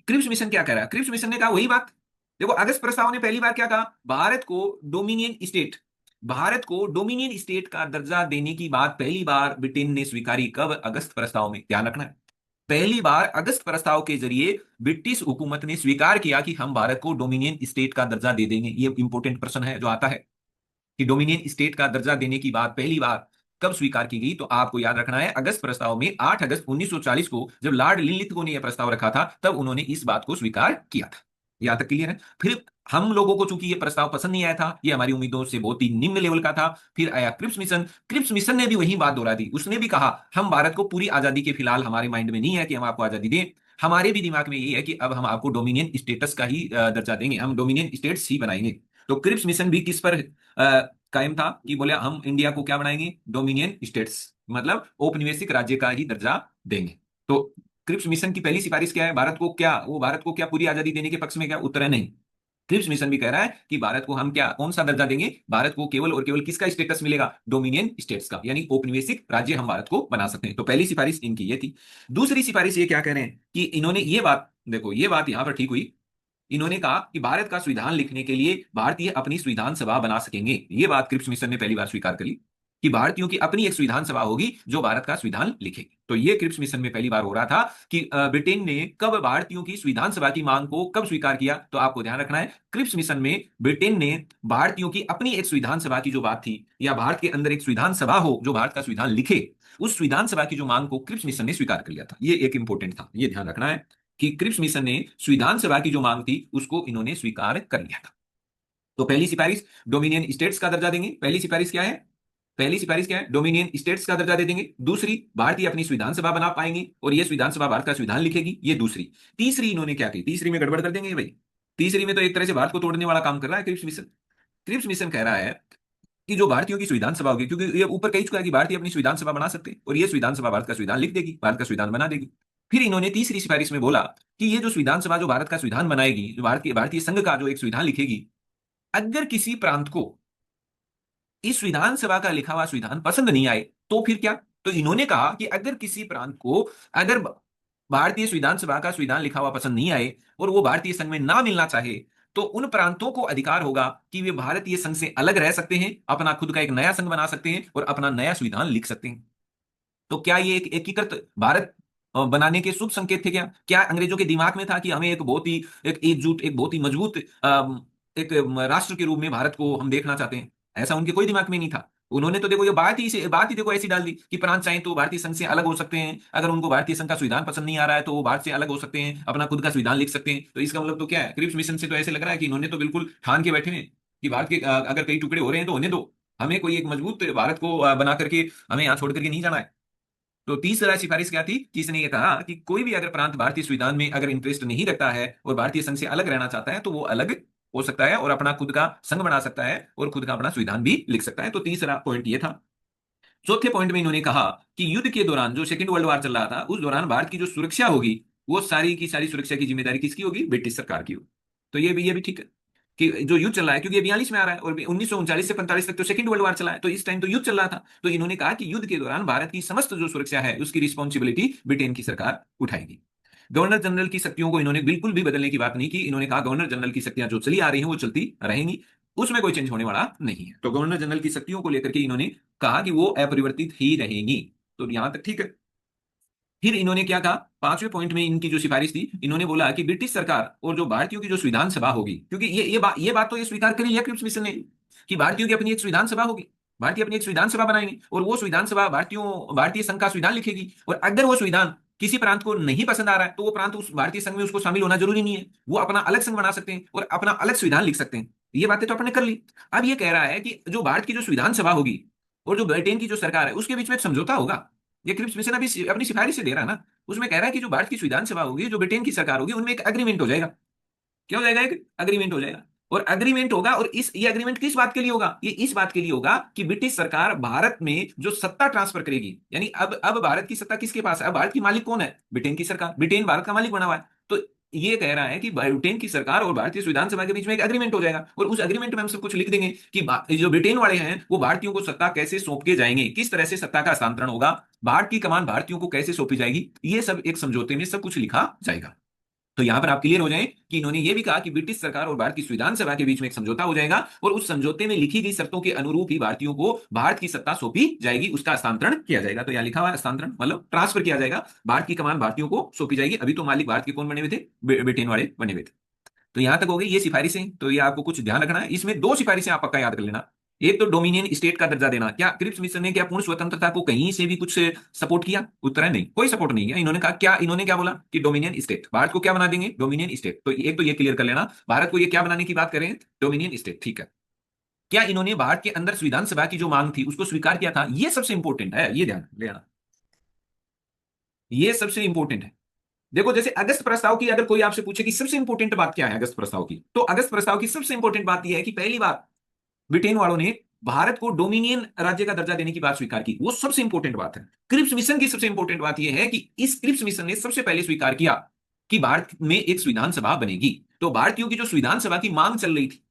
Cripps mission क्या कह रहा है? क्रिप्स मिशन ने कहा वही बात। देखो, अगस्त प्रस्ताव ने पहली बार क्या कहा? भारत को डोमिनियन स्टेट का दर्जा देने की बात पहली बार ब्रिटेन ने स्वीकारी। कब? अगस्त प्रस्ताव में, ध्यान रखना है। पहली बार अगस्त प्रस्ताव के जरिए ब्रिटिश हुकूमत ने स्वीकार किया कि हम भारत को डोमिनियन स्टेट का दर्जा दे देंगे। ये इंपॉर्टेंट प्रश्न है जो आता है कि डोमिनियन स्टेट का दर्जा देने की बात पहली बार कब स्वीकार की गई। तो आपको याद रखना है, अगस्त प्रस्ताव में 8 अगस्त 1940 को जब लॉर्ड लिनलिथगो ने यह प्रस्ताव रखा था, तब उन्होंने इस बात को स्वीकार किया था। यहां तक क्लियर है? फिर हम लोगों को चूंकि यह प्रस्ताव पसंद नहीं आया था, यह हमारी उम्मीदों से बहुत ही निम्न लेवल का था, फिर आया क्रिप्स मिशन। क्रिप्स मिशन ने भी वही बात दोहरा दी। उसने भी कहा हम भारत को पूरी आजादी के फिलहाल हमारे माइंड में नहीं है कि हम आपको आजादी दें, हमारे भी दिमाग में यही है कि अब हम आपको डोमिनियन स्टेटस का ही दर्जा देंगे, हम डोमिनियन स्टेट्स ही बनाएंगे। तो क्रिप्स मिशन भी किस पर कायम था? कि बोले हम इंडिया को क्या बनाएंगे? डोमिनियन स्टेट्स, मतलब औपनिवेशिक राज्य का ही दर्जा देंगे। तो क्रिप्स मिशन की पहली सिफारिश क्या है? भारत को क्या पूरी आजादी देने के पक्ष में? क्या उत्तर है? नहीं। क्रिप्स मिशन भी कह रहा है कि भारत को हम क्या, कौन सा दर्जा देंगे? भारत को केवल और केवल किसका स्टेटस मिलेगा? डोमिनियन स्टेट्स का, यानी औपनिवेशिक राज्य हम भारत को बना सकते हैं। तो पहली सिफारिश इनकी ये थी। दूसरी सिफारिश ये क्या कह रहे हैं कि इन्होंने ये बात, देखो ये बात यहां पर ठीक हुई। इन्होंने कहा कि भारत का संविधान लिखने के लिए भारतीय अपनी संविधान सभा बना सकेंगे। ये बात क्रिप्स मिशन ने पहली बार स्वीकार कर ली कि भारतीयों की अपनी एक संविधान सभा होगी जो भारत का संविधान लिखेगी। तो ये क्रिप्स मिशन में पहली बार हो रहा था कि ब्रिटेन ने कब भारतीयों की संविधान सभा की मांग को कब स्वीकार किया। तो आपको ध्यान रखना है, क्रिप्स मिशन में ब्रिटेन ने भारतीयों की अपनी एक संविधान सभा की जो बात थी, या भारत के अंदर एक संविधान सभा हो जो भारत का संविधान लिखे, उस संविधान सभा की जो मांग को क्रिप्स मिशन ने स्वीकार कर लिया था। ये एक इंपॉर्टेंट था, ये ध्यान रखना है कि क्रिप्स मिशन ने संविधान सभा की जो मांग थी उसको इन्होंने स्वीकार कर लिया था। तो पहली सिफारिश, डोमिनियन स्टेट्स का दर्जा देंगे। पहली सिफारिश क्या है? पहली सिफारिश क्या है? डोमिनियन स्टेट्स का दर्जा दे देंगे। दूसरी, भारतीय अपनी संविधान सभा बना पाएंगे और यह संविधान सभा भारत का संविधान लिखेगी। ये दूसरी। तीसरी इन्होंने क्या की? तीसरी में गड़बड़ कर देंगे भाई। तीसरी में तो एक तरह से भारत को तोड़ने वाला काम कर रहा है क्रिप्स मिशन। क्रिप्स मिशन कह रहा है कि जो भारतीयों की संविधान सभा होगी, क्योंकि ये ऊपर कह चुका है कि भारतीय अपनी संविधान सभा बना सकते हैं और ये संविधान सभा भारत का संविधान लिख देगी, भारत का संविधान बना देगी। फिर इन्होंने तीसरी सिफारिश में बोला कि ये जो संविधान सभा जो भारत का संविधान बनाएगी, जो भारतीय संघ का जो एक संविधान लिखेगी, अगर किसी प्रांत को इस विधान सभा का लिखा हुआ संविधान पसंद नहीं आए तो फिर क्या? तो इन्होंने कहा कि अगर किसी प्रांत को, अगर भारतीय संविधान सभा का संविधान लिखा हुआ पसंद नहीं आए और वो भारतीय संघ में ना मिलना चाहे, तो उन प्रांतों को अधिकार होगा कि वे भारतीय संघ से अलग रह सकते हैं, अपना खुद का एक नया संघ बना सकते हैं और अपना नया संविधान लिख सकते हैं। तो क्या ये एक एकीकृत भारत बनाने के शुभ संकेत थे? क्या अंग्रेजों के दिमाग में था कि हमें एक बहुत ही एक एकजुट, एक बहुत ही मजबूत एक राष्ट्र के रूप में भारत को हम देखना चाहते हैं? ऐसा उनके कोई दिमाग में नहीं था। उन्होंने तो देखो ये बात ही देखो ऐसी डाल दी कि प्रांत चाहें तो भारतीय संघ से अलग हो सकते हैं, अगर उनको भारतीय संघ का संविधान पसंद नहीं आ रहा है तो वो भारत से अलग हो सकते हैं, अपना खुद का संविधान लिख सकते हैं। तो इसका मतलब तो क्या है? क्रिप्स मिशन से तो ऐसे लग रहा है कि इन्होंने तो बिल्कुल ठान के बैठे हैं कि भारत के अगर कई टुकड़े हो रहे हैं तो होने दो, हमें कोई एक मजबूत भारत को बना करके हमें यहाँ छोड़ करके नहीं जाना है। तो तीसरा सिफारिश क्या थी कि इसने ये कहा कि कोई भी अगर प्रांत भारतीय संविधान में अगर इंटरेस्ट नहीं रखता है और भारतीय संघ से अलग रहना चाहता है तो वो अलग हो सकता है और अपना खुद का संघ बना सकता है और खुद का अपना संविधान भी लिख सकता है। तो तीसरा पॉइंट ये था। चौथे पॉइंट में इन्होंने कहा कि युद्ध के दौरान जो सेकेंड वर्ल्ड वॉर चल रहा था, उस दौरान भारत की जो सुरक्षा होगी, वो सारी की सारी सुरक्षा की जिम्मेदारी किसकी होगी? ब्रिटिश सरकार की होगी। तो ये भी ठीक है कि जो युद्ध चल रहा है, क्योंकि ये 42 में आ रहा है और 1939 से 45 तक तो सेकंड वर्ल्ड वॉर चला है, तो इस टाइम तो युद्ध चल रहा था। तो इन्होंने कहा कि युद्ध के दौरान भारत की समस्त जो सुरक्षा है उसकी रिस्पॉन्सिबिलिटी ब्रिटेन की सरकार उठाएगी। गवर्नर जनरल की शक्तियों को इन्होंने बिल्कुल भी बदलने की बात नहीं की। इन्होंने कहा गवर्नर जनरल की शक्तियां जो चली आ रही हैं वो चलती रहेंगी, उसमें कोई चेंज होने वाला नहीं है। तो गवर्नर जनरल की शक्तियों को लेकर के इन्होंने कहा कि वो अपरिवर्तित ही रहेंगी। तो यहां तक ठीक है। फिर इन्होंने क्या कहा? पांचवें पॉइंट में इनकी जो सिफारिश थी, इन्होंने बोला कि ब्रिटिश सरकार और जो भारतीयों की जो संविधान सभा होगी, क्योंकि ये बात तो ये स्वीकार कर लिया क्रिप्स मिशन ने कि भारतीयों की अपनी एक संविधान सभा होगी, भारतीय अपनी एक संविधान सभा बनाएंगे और वो संविधान सभा भारतीय संघ का संविधान लिखेगी। और अगर वो संविधान किसी प्रांत को नहीं पसंद आ रहा है तो वो प्रांत उस भारतीय संघ में उसको शामिल होना जरूरी नहीं है, वो अपना अलग संघ बना सकते हैं और अपना अलग संविधान लिख सकते हैं। ये बातें तो अपने कर ली। अब ये कह रहा है कि जो भारत की जो संविधान सभा होगी और जो ब्रिटेन की जो सरकार है उसके बीच में एक समझौता होगा। ये क्रिप्स मिशन अभी अपनी सिफारिश से दे रहा है ना, उसमें कह रहा है कि जो भारत की संविधान सभा होगी, जो ब्रिटेन की सरकार होगी, उनमें एक एग्रीमेंट हो जाएगा। क्या हो जाएगा? एक एग्रीमेंट हो जाएगा। और एग्रीमेंट होगा, और ये एग्रीमेंट किस बात के लिए होगा? ये इस बात के लिए होगा कि ब्रिटिश सरकार भारत में जो सत्ता ट्रांसफर करेगी, यानी अब भारत की सत्ता किसके पास है? अब भारत की मालिक कौन है? ब्रिटेन की सरकार। ब्रिटेन भारत का मालिक बना हुआ है। तो ये कह रहा है कि ब्रिटेन की सरकार और भारतीय संविधान सभा के बीच में एक एग्रीमेंट हो जाएगा और उस एग्रीमेंट में हम सब कुछ लिख देंगे कि जो ब्रिटेन वाले हैं वो भारतीयों को सत्ता कैसे सौंप के जाएंगे, किस तरह से सत्ता का हस्तांतरण होगा, भारत की कमान भारतीयों को कैसे सौंपी जाएगी, ये सब एक समझौते में सब कुछ लिखा जाएगा। तो यहां पर आप क्लियर हो जाएं कि इन्होंने ये भी कहा कि ब्रिटिश सरकार और भारत की संविधान सभा के बीच में एक समझौता हो जाएगा और उस समझौते में लिखी गई शर्तों के अनुरूप ही भारतीयों को भारत की सत्ता सौंपी जाएगी, उसका हस्तांतरण किया जाएगा। तो यहां लिखा हुआ है हस्तांतरण मतलब ट्रांसफर किया जाएगा, भारत की कमान भारतीयों को सौंपी जाएगी। अभी तो मालिक भारत के कौन बने हुए थे, ब्रिटेन वाले बने हुए थे। तो यहां तक हो गई ये सिफारिशें। तो ये आपको कुछ ध्यान रखना है, इसमें दो सिफारिशें आप पक्का याद कर लेना। एक तो डोमिनियन स्टेट का दर्जा देना। क्या क्रिप्स मिशन ने क्या पूर्ण स्वतंत्रता को कहीं से भी कुछ सपोर्ट किया? उत्तर है नहीं, कोई सपोर्ट नहीं किया। इन्होंने कहा क्या, इन्होंने क्या बोला कि डोमिनियन स्टेट, भारत को क्या बना देंगे, डोमिनियन स्टेट। तो एक तो ये क्लियर कर लेना, भारत को ये क्या बनाने की बात करें, डोमिनियन स्टेट, ठीक है। क्या इन्होंने भारत के अंदर संविधान सभा की जो मांग थी उसको स्वीकार किया था? ये सबसे इंपॉर्टेंट है, ये ध्यान लेना, ये सबसे इंपॉर्टेंट है। देखो जैसे अगस्त प्रस्ताव की अगर कोई आपसे पूछे कि सबसे इंपॉर्टेंट बात क्या है अगस्त प्रस्ताव की, तो अगस्त प्रस्ताव की सबसे इंपॉर्टेंट बात यह है कि पहली बार ब्रिटेन वालों ने भारत को डोमिनियन राज्य का दर्जा देने की बात स्वीकार की। वो सबसे इंपॉर्टेंट बात है। क्रिप्स मिशन की सबसे इंपॉर्टेंट बात यह है कि इस क्रिप्स मिशन ने सबसे पहले स्वीकार किया कि भारत में एक संविधान सभा बनेगी। तो भारतीयों की जो संविधान सभा की मांग चल रही थी,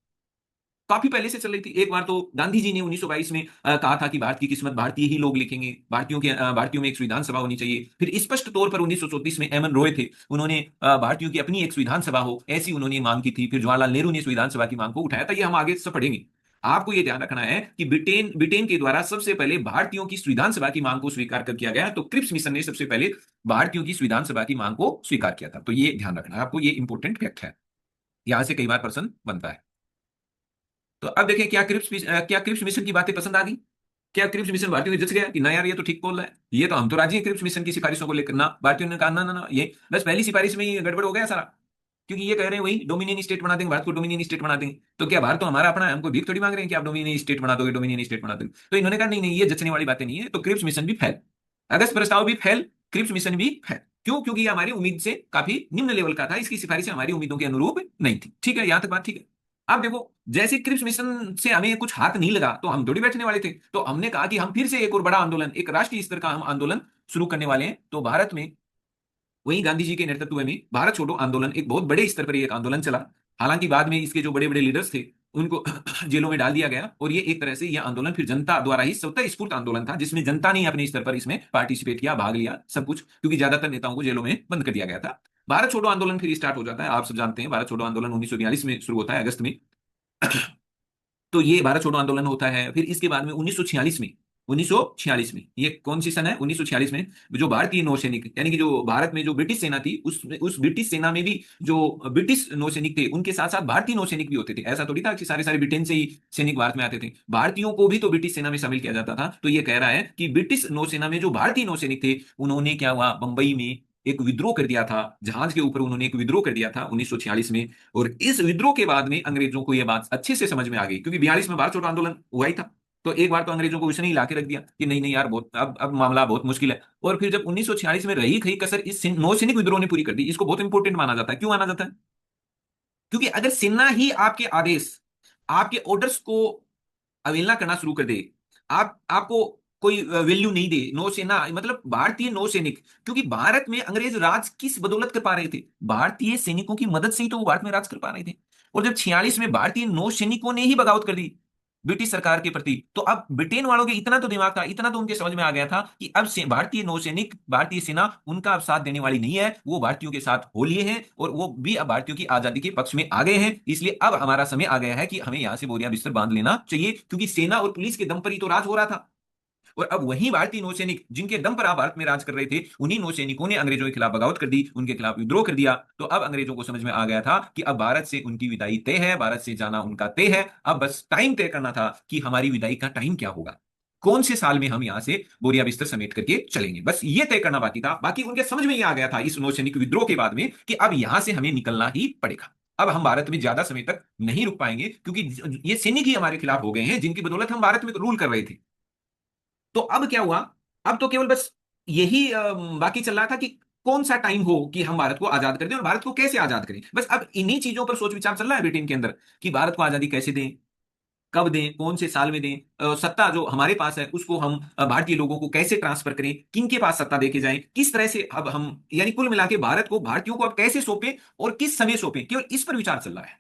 काफी पहले से चल रही थी। एक बार तो गांधी जी ने 1922 में कहा था कि भारत की किस्मत भारतीय ही लोग लिखेंगे, भारतीयों में एक संविधान सभा होनी चाहिए। फिर स्पष्ट तौर पर 1934 में एम एन रॉय थे, उन्होंने भारतीयों की अपनी एक संविधान सभा हो ऐसी उन्होंने मांग की थी। फिर जवाहरलाल नेहरू ने संविधान सभा की मांग को उठाया था। ये हम आगे से पढ़ेंगे। आपको यह ध्यान रखना है कि ब्रिटेन ब्रिटेन के द्वारा सबसे पहले भारतीयों की संविधान सभा की मांग को स्वीकार कर किया गया। तो क्रिप्स मिशन ने सबसे पहले भारतीयों की संविधान सभा की मांग को स्वीकार किया था। तो ये ध्यान रखना है आपको, ये इंपॉर्टेंट फैक्ट है, यहां से कई बार प्रश्न बनता है। तो अब देखें क्या क्रिप्स मिशन की बातें पसंद आ गई? क्या क्रिप्स मिशन भारतीयों को जच गया कि ना यार ये तो ठीक बोल रहा है, ये तो हम तो राजी हैं क्रिप्स मिशन की सिफारिशों को लेकर? ना, भारतीयों ने कहा ना ना ना, ये बस पहली सिफारिश में ही गड़बड़ हो गया सारा। क्योंकि ये कह रहे हैं वही डोमिनियन स्टेट बना देंगे, भारत को डोमिनियन स्टेट बना देंगे। तो क्या भारत तो हमारा अपना है, हमको भीख थोड़ी मांग रहे हैं कि आप डोमिनियन स्टेट बना दोगे, डोमिनियन स्टेट बना दोगे। तो इन्होंने कहा नहीं नहीं, ये जचने वाली बातें नहीं है। तो क्रिप्स मिशन भी फेल, अगस्त प्रस्ताव भी फेल, क्रिप्स मिशन भी फेल। क्यों? क्योंकि ये हमारी उम्मीद से काफी निम्न लेवल का था, इसकी सिफारिशें हमारी उम्मीदों के अनुरूप नहीं थी। ठीक है, यहां तक बात ठीक है। अब देखो, जैसे क्रिप्स मिशन से हमें कुछ हाथ नहीं लगा तो हम थोड़ी बैठने वाले थे। तो हमने कहा कि हम फिर से एक और बड़ा आंदोलन, एक राष्ट्रीय स्तर का हम आंदोलन शुरू करने वाले हैं। तो भारत में वही गांधी जी के नेतृत्व में भारत छोड़ो आंदोलन एक बहुत बड़े स्तर पर एक आंदोलन चला। हालांकि बाद में इसके जो बड़े बड़े लीडर्स थे उनको जेलों में डाल दिया गया। और ये एक तरह से यह आंदोलन फिर जनता द्वारा ही स्वतः स्फूर्त आंदोलन था, जिसमें जनता ने अपने स्तर पर इसमें पार्टिसिपेट किया, भाग लिया सब कुछ, क्योंकि ज्यादातर नेताओं को जेलों में बंद कर दिया गया था। भारत छोड़ो आंदोलन फिर स्टार्ट हो जाता है। आप सब जानते हैं भारत छोड़ो आंदोलन 1942 में शुरू होता है अगस्त में। तो ये भारत छोड़ो आंदोलन होता है। फिर इसके बाद में 1946 में, 1946 में ये कौन सी सन है, 1946 में जो भारतीय नौसैनिक यानी कि जो भारत में जो ब्रिटिश सेना थी, उस ब्रिटिश सेना में भी जो ब्रिटिश नौसैनिक थे उनके साथ साथ भारतीय नौसैनिक भी होते थे। ऐसा थोड़ी था कि सारे सारे ब्रिटेन से ही सैनिक भारत में आते थे, भारतीयों को भी तो ब्रिटिश सेना में शामिल किया जाता था। तो ये कह रहा है कि ब्रिटिश नौसेना में जो भारतीय नौसैनिक थे उन्होंने क्या हुआ, बंबई में एक विद्रोह कर दिया था, जहाज के ऊपर उन्होंने एक विद्रोह कर दिया था 1946 में। और इस विद्रोह के बाद में अंग्रेजों को यह बात अच्छे से समझ में आ गई, क्योंकि 42 में भारत छोड़ो आंदोलन हुआ ही था। तो एक बार तो अंग्रेजों को उसने ही लाके रख दिया कि नहीं नहीं यार, बहुत अब मामला बहुत मुश्किल है। और फिर जब 1946 में रही खई कसर इस नौसैनिक विद्रोह ने पूरी कर दी। इसको बहुत इंपॉर्टेंट माना जाता है। क्यों माना जाता है? क्योंकि अगर सेना ही आपके आदेश, आपके ऑर्डर्स को अवहेलना करना शुरू कर दे, आप आपको कोई वैल्यू नहीं दे, नौसेना मतलब भारतीय नौसैनिक, क्योंकि भारत में अंग्रेज राज किस बदौलत कर पा रहे थे, भारतीय सैनिकों की मदद से ही तो वो भारत में राज कर पा रहे थे। और जब 46 में भारतीय नौसैनिकों ने ही बगावत कर दी ब्रिटिश सरकार के प्रति, तो अब ब्रिटेन वालों के इतना तो दिमाग था, इतना तो उनके समझ में आ गया था कि अब से भारतीय नौसैनिक, भारतीय सेना उनका अब साथ देने वाली नहीं है, वो भारतीयों के साथ हो लिए हैं और वो भी अब भारतीयों की आजादी के पक्ष में आ गए हैं। इसलिए अब हमारा समय आ गया है कि हमें यहां से बोरिया बिस्तर बांध लेना चाहिए, क्योंकि सेना और पुलिस के दम पर ही तो राज हो रहा था। और अब वही भारतीय नौसैनिक जिनके दम पर आप भारत में राज कर रहे थे, उन्हीं नौसैनिकों ने अंग्रेजों के खिलाफ बगावत कर दी, उनके खिलाफ विद्रोह कर दिया। तो अब अंग्रेजों को समझ में आ गया था कि अब भारत से उनकी विदाई तय है, भारत से जाना उनका तय है। अब बस टाइम तय करना था कि हमारी विदाई का टाइम क्या होगा, कौन से साल में हम यहां से बोरिया बिस्तर समेट करके चलेंगे, बस ये तय करना बाकी था। बाकी उनके समझ में ये आ गया था इस नौसैनिक विद्रोह के बाद में कि अब यहां से हमें निकलना ही पड़ेगा। अब हम भारत में ज्यादा समय तक नहीं रुक पाएंगे, क्योंकि ये सैनिक ही हमारे खिलाफ हो गए हैं जिनकी बदौलत हम भारत में रूल कर रहे थे। तो अब क्या हुआ, अब तो केवल बस यही बाकी चल रहा था कि कौन सा टाइम हो कि हम भारत को आजाद कर दें और भारत को कैसे आजाद करें। बस अब इन्हीं चीजों पर सोच विचार चल रहा है ब्रिटेन के अंदर कि भारत को आजादी कैसे दें, कब दें, कौन से साल में दें, सत्ता जो हमारे पास है उसको हम भारतीय लोगों को कैसे ट्रांसफर करें, किन के पास सत्ता देके जाएं, किस तरह से अब हम यानी कुल मिला के भारत को भारतीयों को अब कैसे सौंपें और किस समय सौंपें, केवल इस पर विचार चल रहा है।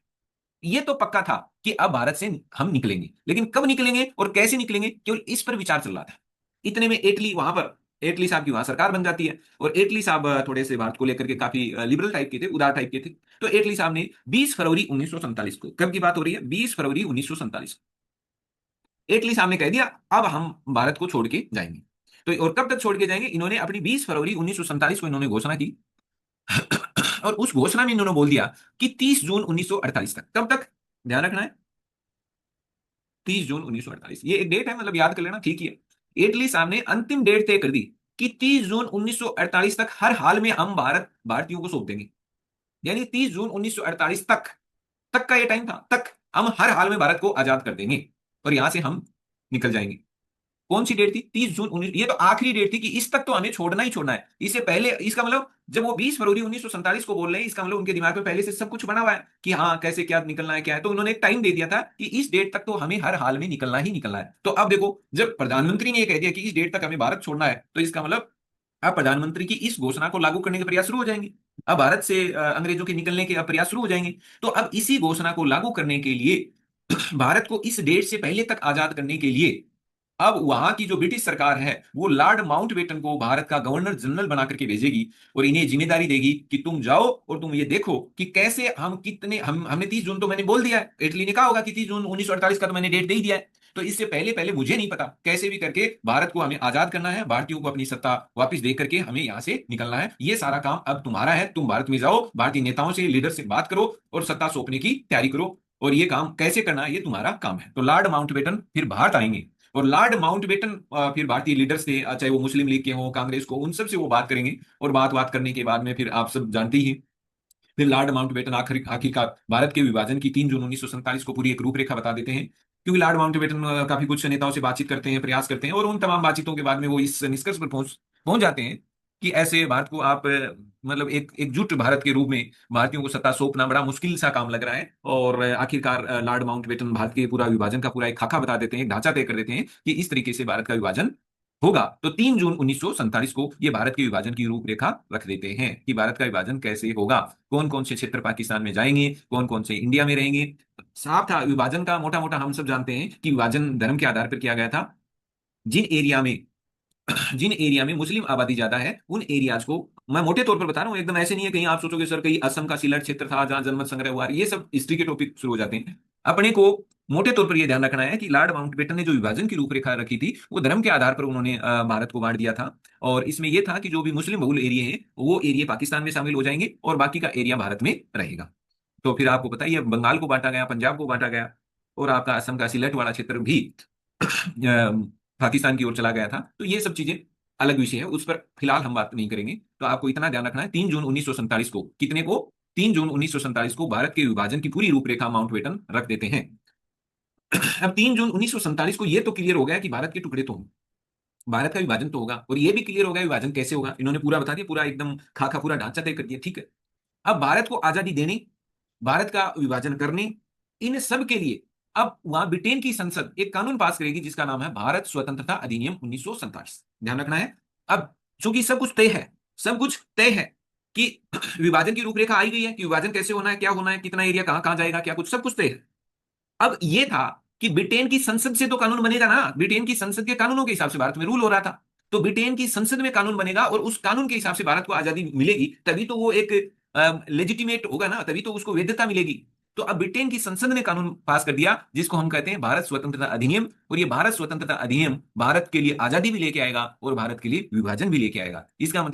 ये तो पक्का था कि अब भारत से हम निकलेंगे, लेकिन कब निकलेंगे और कैसे निकलेंगे केवल इस पर विचार चल रहा था। इतने में इटली वहां पर एटली साहब की वहां सरकार बन जाती है। और एटली साहब थोड़े से भारत को लेकर के काफी लिबरल टाइप के थे, उदार टाइप के थे। तो एटली साहब ने 20 फरवरी 1947 को, कब की बात हो रही है, 20 फरवरी 1947, एटली साहब ने कह दिया अब हम भारत को छोड़ के जाएंगे। तो और कब तक छोड़ के जाएंगे, इन्होंने अपनी 20 फरवरी 1947 को इन्होंने घोषणा की। और उस घोषणा में इन्होंने बोल दिया कि 30 जून 1948 तक, कब तक, ध्यान रखना है, 30 जून 1948, ये एक डेट है, मतलब याद कर लेना, ठीक है। इटली साहब ने अंतिम डेट तय कर दी कि 30 जून 1948 तक हर हाल में हम भारतीयों को सौंप देंगे। यानी 30 जून 1948 तक, तक का ये टाइम था, तक हम हर हाल में भारत को आजाद कर देंगे और यहां से हम निकल जाएंगे। कौन सी डेट थी, 30 जून 19, ये तो आखिरी डेट थी कि इस तक तो हमें छोड़ना ही छोड़ना है। इससे पहले, इसका मतलब जब वो 20 फरवरी 1947 को बोल रहे हैं, इसका मतलब उनके दिमाग में पहले से सब कुछ बना हुआ है कि हाँ कैसे क्या निकलना है, क्या है। तो उन्होंने एक टाइम दे दिया था कि इस डेट तक तो हमें हर हाल में निकलना ही निकलना है। तो अब देखो, जब प्रधानमंत्री ने यह कह दिया कि इस डेट तक हमें भारत छोड़ना है, तो इसका मतलब अब प्रधानमंत्री की इस घोषणा को लागू करने के प्रयास शुरू हो जाएंगे। अब भारत से अंग्रेजों के निकलने के प्रयास शुरू हो जाएंगे। तो अब इसी घोषणा को लागू करने के लिए, भारत को इस डेट से पहले तक आजाद करने के लिए, अब वहां की जो ब्रिटिश सरकार है वो लॉर्ड माउंटबेटन को भारत का गवर्नर जनरल बना करके भेजेगी और इन्हें जिम्मेदारी देगी कि तुम जाओ और तुम ये देखो कि कैसे हम कितने, हमने 30 जून तो मैंने बोल दिया है, इटली ने कहा होगा कि 30 जून 1948 का तो मैंने डेट दे ही दिया है। तो इससे पहले पहले मुझे नहीं पता, कैसे भी करके भारत को हमें आजाद करना है, भारतीयों को अपनी सत्ता वापस दे करके हमें यहां से निकलना है। ये सारा काम अब तुम्हारा है, तुम भारत में जाओ, भारतीय नेताओं से, लीडर से बात करो और सत्ता सौंपने की तैयारी करो, और ये काम कैसे करना है ये तुम्हारा काम है। तो लॉर्ड माउंटबेटन फिर भारत आएंगे और लॉर्ड माउंटबेटन फिर भारतीय लीडर्स से, चाहे वो मुस्लिम लीग के हों, कांग्रेस को, उन सब से वो बात करेंगे। और बात करने के बाद में फिर आप सब जानते ही हैं, फिर लॉर्ड माउंटबेटन आखिरकार भारत के विभाजन की 3 जून 1947 को पूरी एक रूपरेखा बता देते हैं। क्योंकि लॉर्ड माउंटबेटन काफी कुछ नेताओं से बातचीत करते हैं, प्रयास करते हैं, और उन तमाम बातचीतों के बाद में वो इस निष्कर्ष पर पहुंच पहुंच जाते हैं कि ऐसे भारत को आप मतलब एक एकजुट भारत के रूप में भारतीयों को सत्ता सौंपना बड़ा मुश्किल सा काम लग रहा है। और आखिरकार लॉर्ड माउंटबेटन भारत के पूरा विभाजन का पूरा एक खाका बता देते हैं, एक ढांचा तय कर देते हैं कि इस तरीके से भारत का विभाजन होगा। तो 3 जून 1947 को ये भारत के विभाजन की रूपरेखा रख देते हैं कि भारत का विभाजन कैसे होगा, कौन कौन से क्षेत्र पाकिस्तान में जाएंगे, कौन कौन से इंडिया में रहेंगे। साफ था विभाजन का, मोटा मोटा हम सब जानते हैं कि विभाजन धर्म के आधार पर किया गया था। जिन एरिया में जिन एरिया में मुस्लिम आबादी ज्यादा है उन एरियाज को, मैं मोटे तौर पर बता रहा हूँ, एकदम ऐसे नहीं है कहीं आप सोचोगे सर कहीं असम का सिलट क्षेत्र था जहां जनमत संग्रह हुआ, ये सब हिस्ट्री के टॉपिक शुरू हो जाते हैं। अपने को मोटे तौर पर यह ध्यान रखना है कि लॉर्ड माउंटबेटन ने जो विभाजन की रूपरेखा रखी थी वो धर्म के आधार पर उन्होंने भारत को बांट दिया था। और इसमें यह था कि जो भी मुस्लिम बहुल एरिया है वो एरिया पाकिस्तान में शामिल हो जाएंगे और बाकी का एरिया भारत में रहेगा। तो फिर आपको पता ही है, बंगाल को बांटा गया, पंजाब को बांटा गया, और आपका असम का सिलट वाला क्षेत्र भी पाकिस्तान की ओर चला गया था। तो ये सब चीजें अलग विषय है, उस पर फिलहाल हम बात नहीं करेंगे। तो आपको इतना ध्यान रखना है, 3 जून 1947 को, कितने को, 3 जून 1947 को भारत के विभाजन की पूरी रूपरेखा माउंटबेटन रख देते हैं। अब 3 जून 1947 को ये तो क्लियर हो गया कि भारत के टुकड़े तो हों, भारत का विभाजन तो होगा, और ये भी क्लियर हो गया विभाजन कैसे होगा, इन्होंने पूरा बता दिया, पूरा एकदम खाका पूरा ढांचा तय कर दिया, ठीक है। अब भारत को आजादी देने, भारत का विभाजन करने, इन सब के लिए अब वहां ब्रिटेन की संसद एक कानून पास करेगी जिसका नाम है भारत स्वतंत्रता अधिनियम 1947। ध्यान रखना है। अब चूंकि सब कुछ तय है, सब कुछ तय है कि विभाजन की रूपरेखा आई गई है कि विभाजन कैसे होना है, क्या होना है, कितना एरिया कहां कहां जाएगा, क्या कुछ सब कुछ तय है। अब ये था कि ब्रिटेन की संसद से तो कानून बनेगा ना, ब्रिटेन की संसद के कानूनों के हिसाब से भारत में रूल हो रहा था। तो ब्रिटेन की संसद में कानून बनेगा और उस कानून के हिसाब से भारत को आजादी मिलेगी, तभी तो वो एक लेजिटिमेट होगा ना, तभी तो उसको वैधता मिलेगी। तो अब ब्रिटेन की संसद ने कानून पास कर दिया जिसको हम कहते हैं भारत स्वतंत्रता अधिनियम, और ये भारत स्वतंत्रता अधिनियम भारत के लिए आजादी भी लेके आएगा और भारत के लिए विभाजन भी लेके आएगा। इसका मतलब